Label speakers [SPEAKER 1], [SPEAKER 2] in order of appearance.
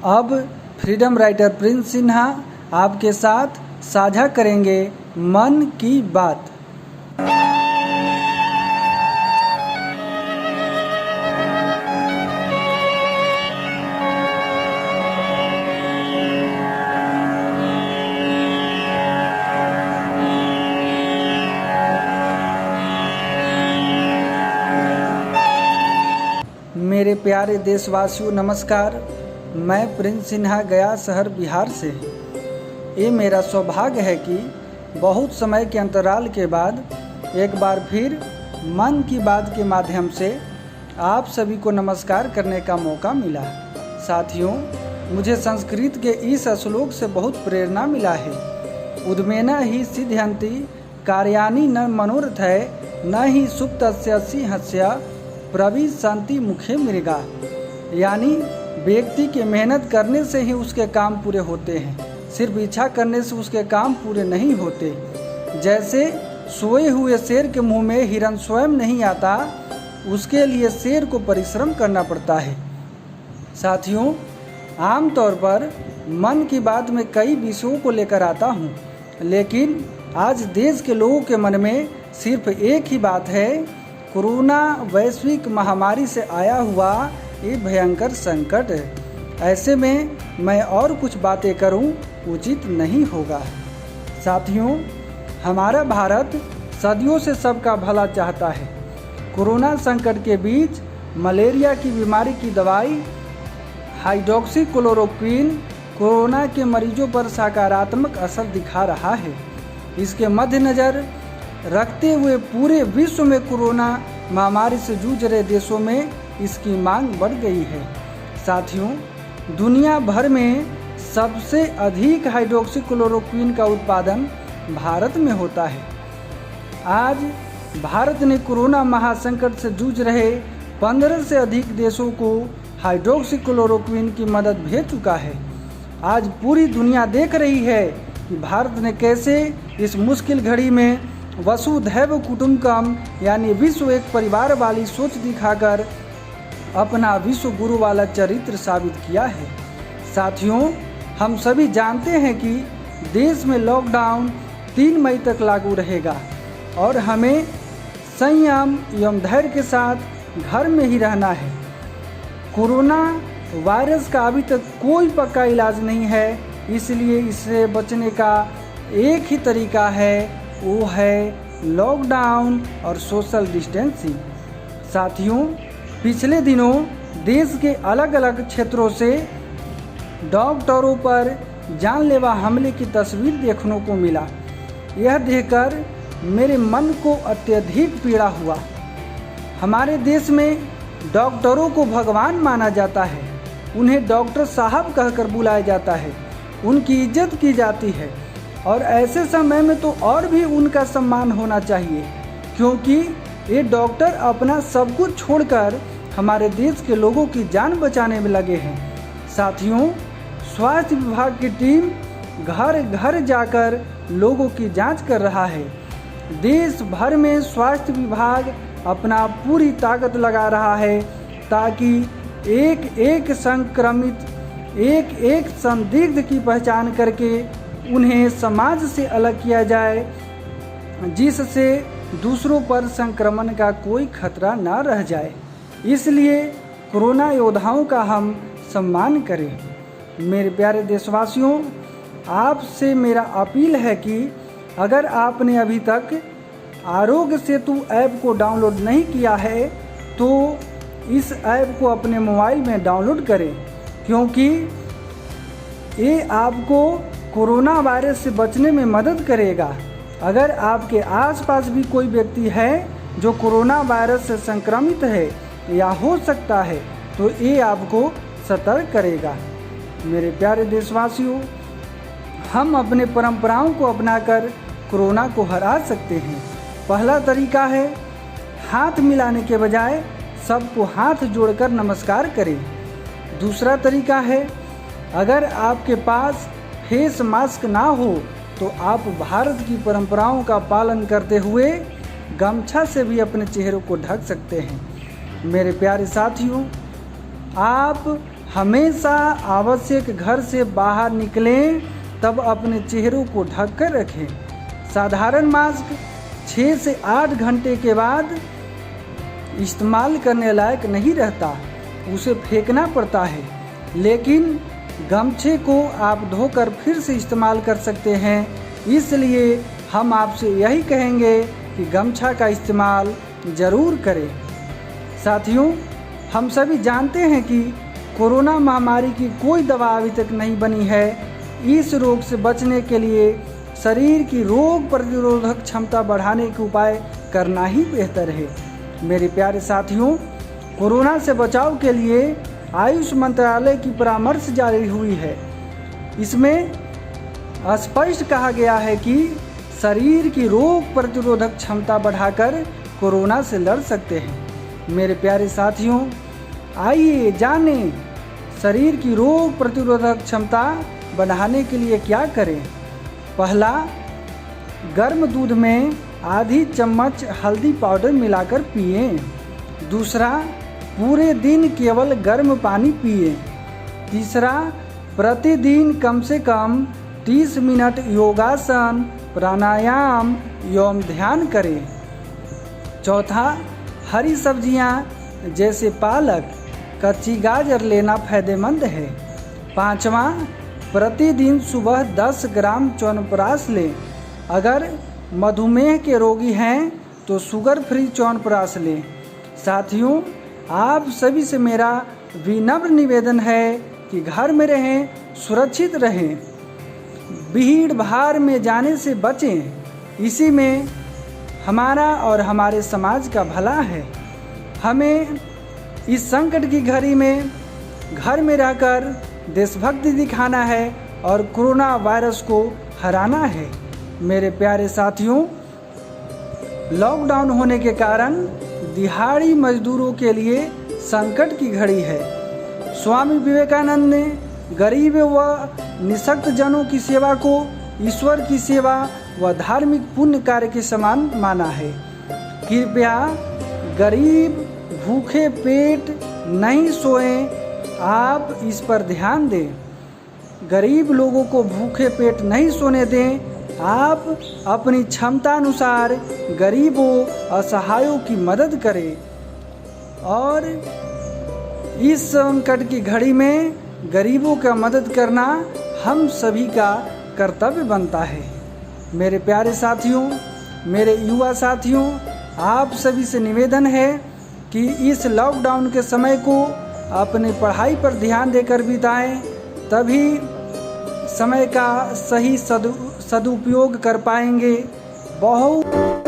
[SPEAKER 1] अब freedom writer Prince Sinha आपके साथ साझा करेंगे मन की बात। मेरे प्यारे देशवासियों नमस्कार। मैं प्रिंस सिन्हा गया शहर बिहार से। ये मेरा सौभाग्य है कि बहुत समय के अंतराल के बाद एक बार फिर मन की बात के माध्यम से आप सभी को नमस्कार करने का मौका मिला। साथियों, मुझे संस्कृत के इस श्लोक से बहुत प्रेरणा मिला है। उद्मेन ही सिद्ध्यन्ति कार्याणि न मनोरथै न ही सुप्तस्य सिंहस्य प्रविशन्ति मुखे मृगा। यानी व्यक्ति के मेहनत करने से ही उसके काम पूरे होते हैं, सिर्फ इच्छा करने से उसके काम पूरे नहीं होते। जैसे सोए हुए शेर के मुंह में हिरन स्वयं नहीं आता, उसके लिए शेर को परिश्रम करना पड़ता है। साथियों, आमतौर पर मन की बात में कई विषयों को लेकर आता हूँ, लेकिन आज देश के लोगों के मन में सिर्फ एक ही बात है। कोरोना वैश्विक महामारी से आया हुआ ये भयंकर संकट है। ऐसे में मैं और कुछ बातें करूं उचित नहीं होगा। साथियों, हमारा भारत सदियों से सबका भला चाहता है। कोरोना संकट के बीच मलेरिया की बीमारी की दवाई हाइड्रोक्सीक्लोरोक्विन कोरोना के मरीजों पर सकारात्मक असर दिखा रहा है। इसके मद्देनज़र रखते हुए पूरे विश्व में कोरोना महामारी से जूझ रहे देशों में इसकी मांग बढ़ गई है। साथियों, दुनिया भर में सबसे अधिक हाइड्रोक्सीक्लोरोक्विन का उत्पादन भारत में होता है। आज भारत ने कोरोना महासंकट से जूझ रहे 15 से अधिक देशों को हाइड्रोक्सीक्लोरोक्विन की मदद भेज चुका है। आज पूरी दुनिया देख रही है कि भारत ने कैसे इस मुश्किल घड़ी में वसुधैव कुटुंबकम यानी विश्व एक परिवार वाली सोच दिखाकर अपना विश्व गुरु वाला चरित्र साबित किया है। साथियों, हम सभी जानते हैं कि देश में लॉकडाउन 3 मई तक लागू रहेगा और हमें संयम एवं धैर्य के साथ घर में ही रहना है। कोरोना वायरस का अभी तक कोई पक्का इलाज नहीं है, इसलिए इससे बचने का एक ही तरीका है, वो है लॉकडाउन और सोशल डिस्टेंसिंग। साथियों, पिछले दिनों देश के अलग अलग क्षेत्रों से डॉक्टरों पर जानलेवा हमले की तस्वीर देखने को मिला। यह देखकर मेरे मन को अत्यधिक पीड़ा हुआ। हमारे देश में डॉक्टरों को भगवान माना जाता है, उन्हें डॉक्टर साहब कहकर बुलाया जाता है, उनकी इज्जत की जाती है और ऐसे समय में तो और भी उनका सम्मान होना चाहिए, क्योंकि ये डॉक्टर अपना सब कुछ छोड़कर हमारे देश के लोगों की जान बचाने में लगे हैं। साथियों, स्वास्थ्य विभाग की टीम घर घर जाकर लोगों की जांच कर रहा है। देश भर में स्वास्थ्य विभाग अपना पूरी ताकत लगा रहा है ताकि एक एक संक्रमित, एक एक संदिग्ध की पहचान करके उन्हें समाज से अलग किया जाए, जिससे दूसरों पर संक्रमण का कोई खतरा न रह जाए। इसलिए कोरोना योद्धाओं का हम सम्मान करें। मेरे प्यारे देशवासियों, आपसे मेरा अपील है कि अगर आपने अभी तक आरोग्य सेतु ऐप को डाउनलोड नहीं किया है तो इस ऐप को अपने मोबाइल में डाउनलोड करें, क्योंकि ये आपको कोरोना वायरस से बचने में मदद करेगा। अगर आपके आसपास भी कोई व्यक्ति है जो कोरोना वायरस से संक्रमित है या हो सकता है तो ये आपको सतर्क करेगा। मेरे प्यारे देशवासियों, हम अपने परंपराओं को अपनाकर कोरोना को हरा सकते हैं। पहला तरीका है हाथ मिलाने के बजाय सबको हाथ जोड़कर नमस्कार करें। दूसरा तरीका है, अगर आपके पास फेस मास्क ना हो तो आप भारत की परंपराओं का पालन करते हुए गमछा से भी अपने चेहरे को ढक सकते हैं। मेरे प्यारे साथियों, आप हमेशा आवश्यक घर से बाहर निकलें तब अपने चेहरों को ढक कर रखें। साधारण मास्क 6 से 8 घंटे के बाद इस्तेमाल करने लायक नहीं रहता, उसे फेंकना पड़ता है। लेकिन गमछे को आप धोकर फिर से इस्तेमाल कर सकते हैं, इसलिए हम आपसे यही कहेंगे कि गमछा का इस्तेमाल ज़रूर करें। साथियों, हम सभी जानते हैं कि कोरोना महामारी की कोई दवा अभी तक नहीं बनी है। इस रोग से बचने के लिए शरीर की रोग प्रतिरोधक क्षमता बढ़ाने के उपाय करना ही बेहतर है। मेरे प्यारे साथियों, कोरोना से बचाव के लिए आयुष मंत्रालय की परामर्श जारी हुई है। इसमें स्पष्ट कहा गया है कि शरीर की रोग प्रतिरोधक क्षमता बढ़ाकर कोरोना से लड़ सकते हैं। मेरे प्यारे साथियों, आइए जानें शरीर की रोग प्रतिरोधक क्षमता बढ़ाने के लिए क्या करें। पहला, गर्म दूध में आधी चम्मच हल्दी पाउडर मिलाकर पिएं। दूसरा, पूरे दिन केवल गर्म पानी पिएं। तीसरा, प्रतिदिन कम से कम 30 मिनट योगासन, प्राणायाम एवं ध्यान करें। चौथा, हरी सब्जियां जैसे पालक, कच्ची गाजर लेना फायदेमंद है। पाँचवा, प्रतिदिन सुबह 10 ग्राम च्यवनप्राश लें। अगर मधुमेह के रोगी हैं तो शुगर फ्री च्यवनप्राश लें। साथियों, आप सभी से मेरा विनम्र निवेदन है कि घर में रहें, सुरक्षित रहें, भीड़ भाड़ में जाने से बचें। इसी में हमारा और हमारे समाज का भला है। हमें इस संकट की घड़ी में घर में रहकर देशभक्ति दिखाना है और कोरोना वायरस को हराना है। मेरे प्यारे साथियों, लॉकडाउन होने के कारण दिहाड़ी मजदूरों के लिए संकट की घड़ी है। स्वामी विवेकानंद ने गरीब व निःशक्त जनों की सेवा को ईश्वर की सेवा व धार्मिक पुण्य कार्य के समान माना है। कृपया गरीब भूखे पेट नहीं सोएं, आप इस पर ध्यान दें। गरीब लोगों को भूखे पेट नहीं सोने दें। आप अपनी क्षमता अनुसार गरीबों, असहायों की मदद करें और इस संकट की घड़ी में गरीबों का मदद करना हम सभी का कर्तव्य बनता है। मेरे प्यारे साथियों, मेरे युवा साथियों, आप सभी से निवेदन है कि इस लॉकडाउन के समय को अपनी पढ़ाई पर ध्यान देकर बिताएं, तभी समय का सही सदुपयोग कर पाएंगे। बहुत